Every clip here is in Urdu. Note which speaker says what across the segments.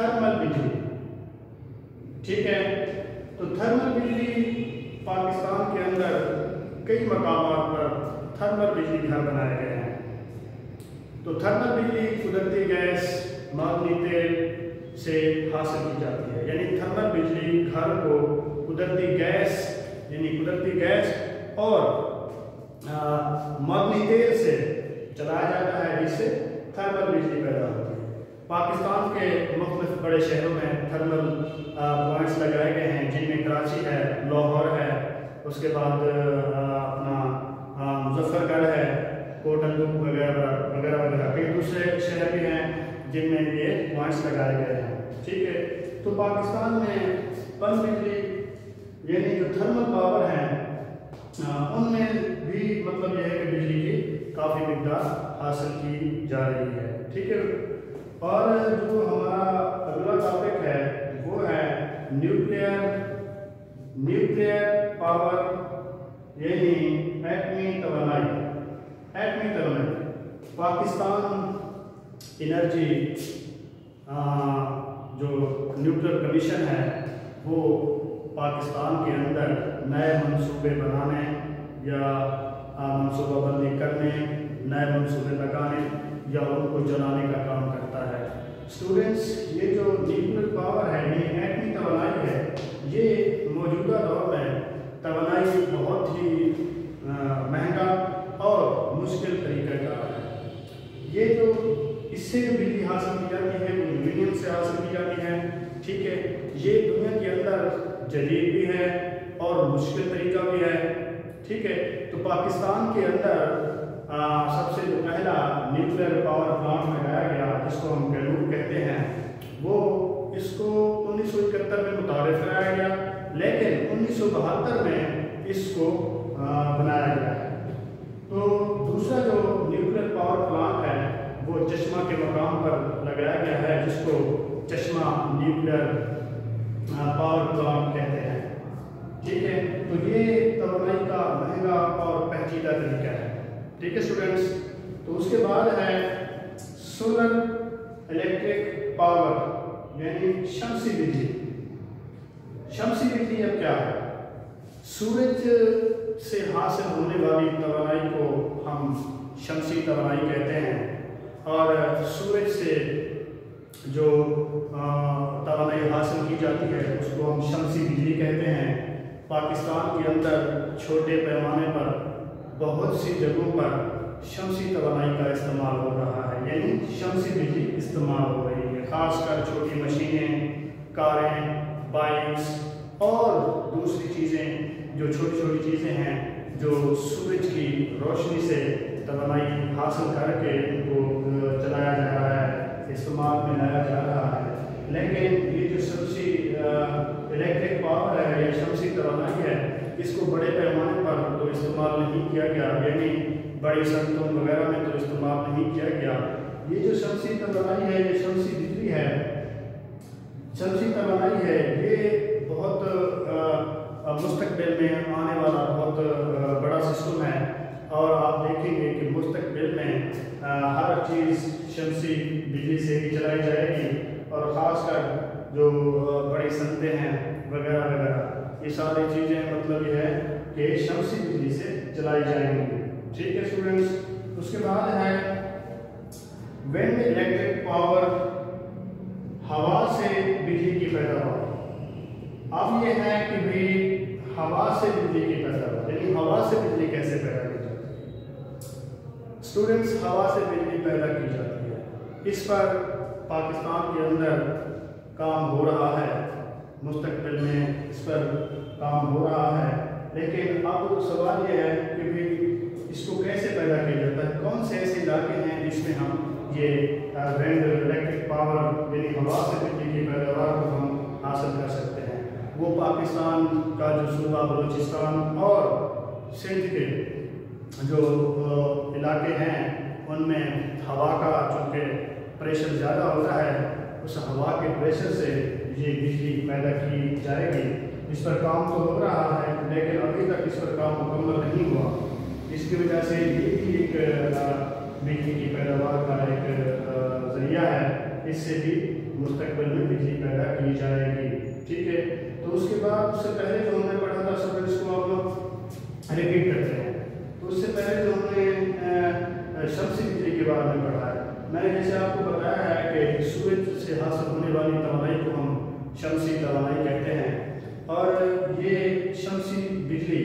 Speaker 1: تھرمل بجلی، ٹھیک ہے۔ تو تھرمل بجلی پاکستان کے اندر کئی مقامات پر تھرمل بجلی گھر بنائے گئے ہیں۔ تو تھرمل بجلی قدرتی گیس، معدنی تیل سے حاصل کی جاتی ہے، یعنی تھرمل بجلی گھر کو قدرتی گیس اور معدنی تیل سے چلایا جاتا ہے، جس سے تھرمل بجلی پیدا ہوتی ہے۔ پاکستان کے مختلف بڑے شہروں میں تھرمل پوائنٹس لگائے گئے ہیں، جن میں کراچی ہے، لاہور ہے، اس کے بعد اپنا مظفر گڑھ ہے، کوٹندو وغیرہ وغیرہ، کئی دوسرے شہر بھی ہیں جن میں یہ پوائنٹس لگائے گئے ہیں، ٹھیک ہے۔ تو پاکستان میں پن بجلی یعنی جو تھرمل پاور ہیں ان میں بھی مطلب یہ ہے کہ بجلی کی کافی مقدار حاصل کی جا رہی ہے، ٹھیک ہے۔ اور جو ہمارا اگلا ٹاپک ہے وہ ہے نیوکلیئر پاور یعنی ایٹمی توانائی۔ پاکستان انرجی جو نیوکلیئر کمیشن ہے وہ پاکستان کے اندر نئے منصوبے بنانے یا منصوبہ بندی کرنے، نئے منصوبے لگانے یا ان کو جلانے کا کام کرتا ہے۔ اسٹوڈنٹس، یہ جو نیوکلیئر پاور ہے یہ ایٹمی توانائی ہے، یہ موجودہ دور میں توانائی بہت ہی مہنگا اور مشکل طریقہ کار ہے۔ یہ جو اس سے جو بجلی حاصل کی جاتی ہے وہ یورینیم سے حاصل کی جاتی ہے، ٹھیک ہے۔ یہ دنیا کے اندر جدید بھی ہے اور مشکل طریقہ بھی ہے، ٹھیک ہے۔ تو پاکستان کے اندر سب سے جو پہلا نیوکلیئر پاور پلانٹ لگایا گیا جس کو ہم کیلور کہتے ہیں، وہ اس کو 1971 میں متعارف کرایا گیا، لیکن 1972 میں اس کو بنایا گیا ہے۔ تو دوسرا جو نیوکلیئر پاور پلانٹ ہے وہ چشمہ کے مقام پر لگایا گیا ہے، جس کو چشمہ نیوکلیئر پاور پلانٹ کہتے ہیں، ٹھیک ہے۔ تو یہ توانائی کا مہنگا اور پیچیدہ طریقہ ہے، ٹھیک ہے اسٹوڈنٹس۔ تو اس کے بعد ہے سولر الیکٹرک پاور یعنی شمسی بجلی۔ شمسی بجلی اب کیا ہے؟ سورج سے حاصل ہونے والی توانائی کو ہم شمسی توانائی کہتے ہیں، اور سورج سے جو توانائی حاصل کی جاتی ہے اس کو ہم شمسی بجلی کہتے ہیں۔ پاکستان کے اندر چھوٹے پیمانے پر بہت سی جگہوں پر شمسی توانائی کا استعمال ہو رہا ہے، یعنی شمسی بجلی استعمال ہو رہی ہے، خاص کر چھوٹی مشینیں، کاریں، بائکس اور دوسری چیزیں جو چھوٹی چھوٹی چیزیں ہیں جو سورج کی روشنی سے توانائی حاصل کر کے ان کو چلایا جا رہا ہے، استعمال میں لایا جا رہا ہے۔ لیکن یہ جو شمسی الیکٹرک پاور ہے یا شمسی توانائی ہے، اس کو بڑے پیمانے پر تو استعمال نہیں کیا گیا، یعنی بڑی صنعتوں وغیرہ میں تو استعمال نہیں کیا گیا۔ یہ جو شمسی توانائی ہے، یہ شمسی بجلی ہے، شمسی توانائی ہے، یہ بہت مستقبل میں آنے والا بہت بڑا سسٹم ہے، اور آپ دیکھیں گے کہ مستقبل میں ہر چیز شمسی بجلی سے ہی چلائی جائے گی، اور خاص کر جو بڑی صنعتیں ہیں وغیرہ وغیرہ، یہ ساری چیزیں مطلب یہ ہے کہ شمسی بجلی سے چلائی جائیں گی، ٹھیک ہے اسٹوڈنٹس۔ اس کے بعد ہے ونڈ الیکٹرک پاور، ہوا سے بجلی کی پیداوار۔ اب یہ ہے کہ بھی ہوا سے بجلی کی پیداوار، یعنی ہوا سے بجلی کیسے پیدا کی جاتی ہے؟ اسٹوڈنٹس، ہوا سے بجلی پیدا کی جاتی ہے، اس پر پاکستان کے اندر کام ہو رہا ہے، مستقبل میں اس پر کام ہو رہا ہے، لیکن اب سوال یہ ہے کہ بھی اس کو کیسے پیدا کیا جاتا ہے، کون سے ایسے علاقے ہیں جس میں ہم یہ ونڈ الیکٹرک پاور یعنی ہوا سے بجلی کی پیداوار کو ہم حاصل کر سکتے ہیں۔ وہ پاکستان کا جو صوبہ بلوچستان اور سندھ کے جو علاقے ہیں ان میں ہوا کا چونکہ پریشر زیادہ ہوتا ہے، اس ہوا کے پریشر سے یہ بجلی پیدا کی جائے گی۔ اس پر کام تو ہو رہا ہے لیکن ابھی تک اس پر کام مکمل نہیں ہوا، اس کی وجہ سے یہ بھی ایک بجلی کی پیداوار کا ایک ذریعہ ہے، اس سے بھی مستقبل میں پیدا کی جائے گی. ٹھیک ہے. تو اس کے بعد اس سے پہلے جو ہم نے پڑھا تھا اسٹوڈنٹس کو ہم لوگ ریپیٹ کرتے ہیں. تو اس سے پہلے جو ہم نے شمسی بجلی کے بارے میں پڑھا ہے. میں نے جیسے آپ کو بتایا ہے کہ سورج سے حاصل ہونے والی توانائی کو ہم شمسی توانائی کہتے ہیں. اور یہ شمسی بجلی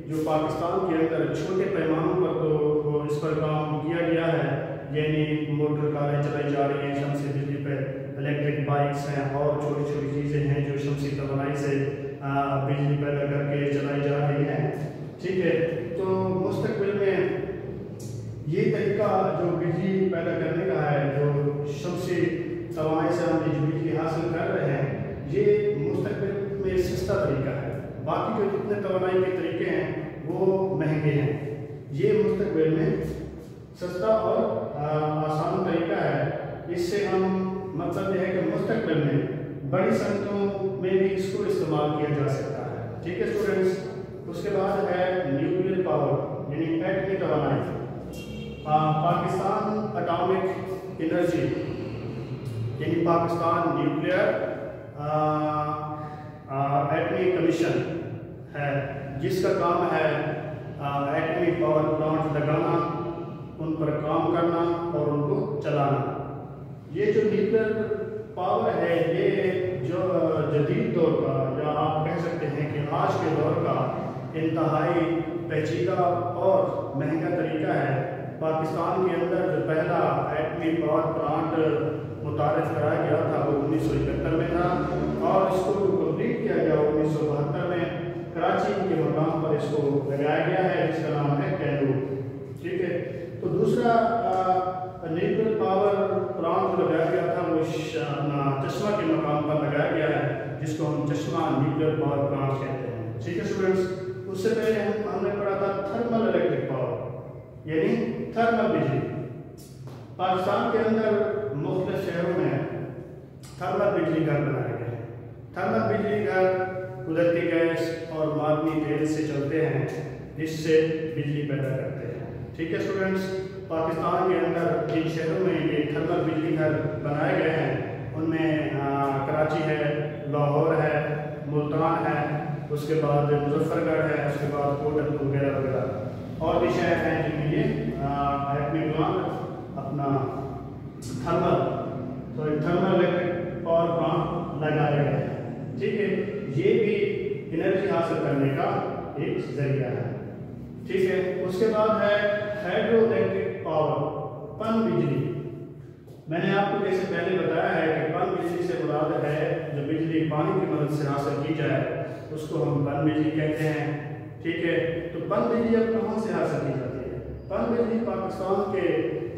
Speaker 1: جو پاکستان کے اندر چھوٹے پیمانوں پر تو اس پر کام کیا گیا ہے، یعنی موٹر کاریں چلائی جا رہی ہیں شمسی بجلی پہ، الیکٹرک بائکس ہیں اور چھوٹی چھوٹی چیزیں ہیں جو شمسی توانائی سے بجلی پیدا کر کے چلائی جا رہی ہیں. ٹھیک ہے. تو مستقبل میں یہ طریقہ جو بجلی پیدا کرنے کا ہے، جو شمسی توانائی سے ہم جو بجلی حاصل کر رہے ہیں، یہ مستقبل میں سستا طریقہ ہے. باقی جو جتنے توانائی کے طریقے ہیں وہ مہنگے ہیں. یہ مستقبل میں سستا اور آسان طریقہ ہے. اس سے ہم مطلب یہ ہے کہ مستقبل میں بڑی صنعتوں میں بھی اس کو استعمال کیا جا سکتا ہے. ٹھیک ہے اسٹوڈنٹس. اس کے بعد ہے نیوکلیئر پاور یعنی ایٹمی توانائی. پاکستان اٹامک انرجی یعنی پاکستان نیوکلیئر ایٹمی کمیشن ہے، جس کا کام ہے ایٹمی پاور پلانٹ لگانا، ان پر کام کرنا اور ان کو چلانا. یہ جو نیوکلیئر پاور ہے یہ جو جدید دور کا یا آپ کہہ سکتے ہیں کہ آج کے دور کا انتہائی پیچیدہ اور مہنگا طریقہ ہے. پاکستان کے اندر جو پہلا ایٹمی پاور پلانٹ متعارف کرایا گیا تھا وہ 1971 میں تھا، اور اس کو کمپلیٹ کیا گیا 1972 میں. کراچی کے مقام پر اس کو لگایا گیا ہے جس کا نام ہے کینو. ٹھیک ہے. تو دوسرا نیوکلیئر پاور پلانٹ جو لگایا گیا تھا وہ چشمہ کے مقام پر لگایا گیا ہے جس کو ہم چشمہ نیوکلیئر پاور پلانٹ کہتے ہیں. ٹھیک ہے اسٹوڈنٹس. اس سے پہلے ہم نے پڑھا تھا تھرمل الیکٹرک پاور یعنی تھرمل بجلی. پاکستان کے اندر مختلف شہروں میں تھرمل بجلی گھر بنائے گئے ہیں. تھرمل بجلی گھر قدرتی گیس اور معدنی تیل سے چلتے ہیں جس سے بجلی پیدا کرتے ہیں. ٹھیک ہے اسٹوڈنٹس. پاکستان کے اندر جن شہروں میں یہ تھرمل بجلی گھر بنائے گئے ہیں ان میں کراچی ہے، لاہور ہے، ملتان ہے، اس کے بعد مظفر گڑھ ہے، اس کے بعد کوٹن وغیرہ وغیرہ اور بھی شہر ہیں جن میں یہ ایٹمی پلانٹ اپنا تھرمل الیکٹرک پاور پلانٹ لگائے گئے ہیں. ٹھیک ہے. یہ بھی انرجی حاصل کرنے کا ایک ذریعہ ہے. ٹھیک ہے. اس کے بعد ہے ہائیڈرو الیکٹرک پاور پن بجلی. میں نے آپ کو جیسے پہلے بتایا ہے کہ پن بجلی سے مراد ہے جو بجلی پانی کی مدد سے حاصل کی جائے اس کو ہم پن بجلی کہتے ہیں. ٹھیک ہے. تو پن بجلی اب کہاں سے حاصل کی جاتی ہے؟ پن بجلی پاکستان کے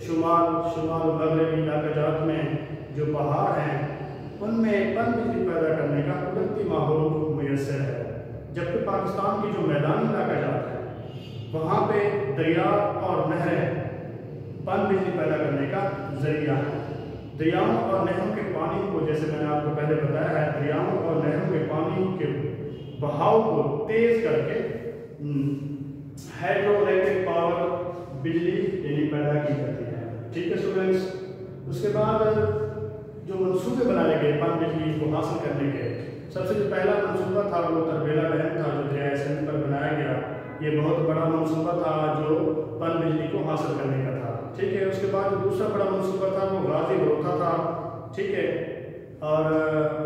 Speaker 1: شمال مغربی علاقہ جات میں جو پہاڑ ہیں ان میں پن بجلی پیدا کرنے کا قدرتی ماحول میسر ہے. جبکہ پاکستان کی جو میدانی علاقہ جات ہے وہاں پہ دریا اور نہریں پن بجلی پیدا کرنے کا ذریعہ ہے. دریاؤں اور نہروں کے پانی کو جیسے میں نے آپ کو پہلے بتایا ہے، دریاؤں اور نہروں کے پانی کے بہاؤ کو تیز کر کے ہائیڈرو الیکٹرک پاور بجلی یعنی پیدا کی جاتی ہے. ٹھیک ہے اسٹوڈنٹس. اس کے بعد جو منصوبے بنائے گئے پن بجلی کو حاصل کرنے کے، سب سے جو پہلا منصوبہ تھا وہ تربیلا ڈیم تھا جو دریائے سندھ پر بنایا گیا. یہ بہت بڑا منصوبہ تھا جو پن بجلی کو حاصل کرنے کا تھا. ٹھیک ہے. اس کے بعد جو دوسرا بڑا منصوبہ تھا وہ غازی بروتھا تھا. ٹھیک ہے. اور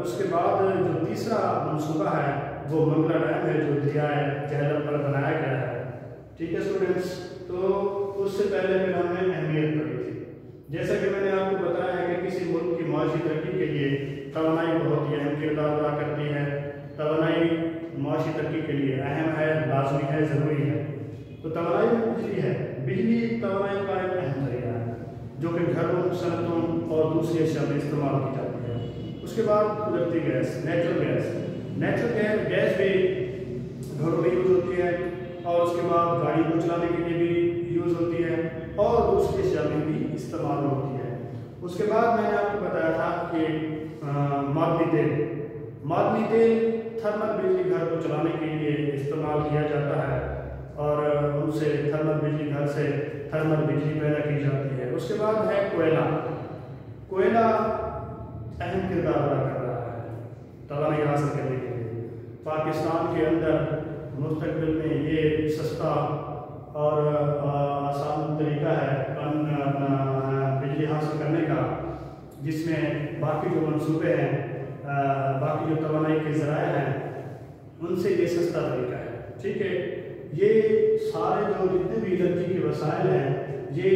Speaker 1: اس کے بعد جو تیسرا منصوبہ ہے وہ منگلا ڈیم ہے جو دریائے جہلم پر بنایا گیا ہے. ٹھیک ہے اسٹوڈنٹس. تو اس سے پہلے پھر ہم نے اہمیت پڑھی تھی. جیسا کہ میں نے آپ کو بتایا ہے کہ کسی ملک کی معاشی ترقی کے لیے توانائی بہت ہی اہم کردار ادا کرتی ہے. توانائی معاشی ترقی کے لیے اہم ہے، لازمی ہے، ضروری ہے. تو توانائی میں بجلی ہے. بجلی توانائی کا ایک اہم ذریعہ ہے جو کہ گھروں، صنعتوں اور دوسری اشیاء میں استعمال کی جاتی ہے. اس کے بعد قدرتی گیس، نیچرل گیس بھی گھروں میں یوز ہوتی ہے اور اس کے بعد گاڑی کو چلانے کے لیے بھی یوز ہوتی ہے اور دوسری اشیاء میں بھی استعمال ہوتی ہے. اس کے بعد میں نے آپ کو بتایا تھا کہ معدنی تیل تھرمل بجلی گھر کو چلانے کے لیے استعمال کیا جاتا ہے اور ان سے تھرمل بجلی گھر سے تھرمل بجلی پیدا کی جاتی ہے. اس کے بعد ہے کوئلہ اہم کردار ادا کر رہا ہے. توانائی حاصل کرنے کے لیے۔ پاکستان کے اندر مستقبل میں یہ سستا اور آسان طریقہ ہے بجلی حاصل کرنے کا، جس میں باقی جو منصوبے ہیں، باقی جو توانائی کے ذرائع ہیں، ان سے یہ سستا طریقہ ہے، ٹھیک ہے۔ یہ سارے جو جتنے بھی انرجی کے وسائل ہیں، یہ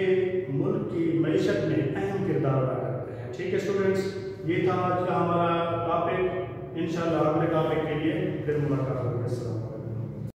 Speaker 1: ملک کی معیشت میں اہم کردار ادا کرتے ہیں، ٹھیک ہے اسٹوڈنٹس۔ یہ تھا آج کا ہمارا ٹاپک، انشاءاللہ اگلے ٹاپک کے لیے پھر ملاقات ہوگی۔ السلام۔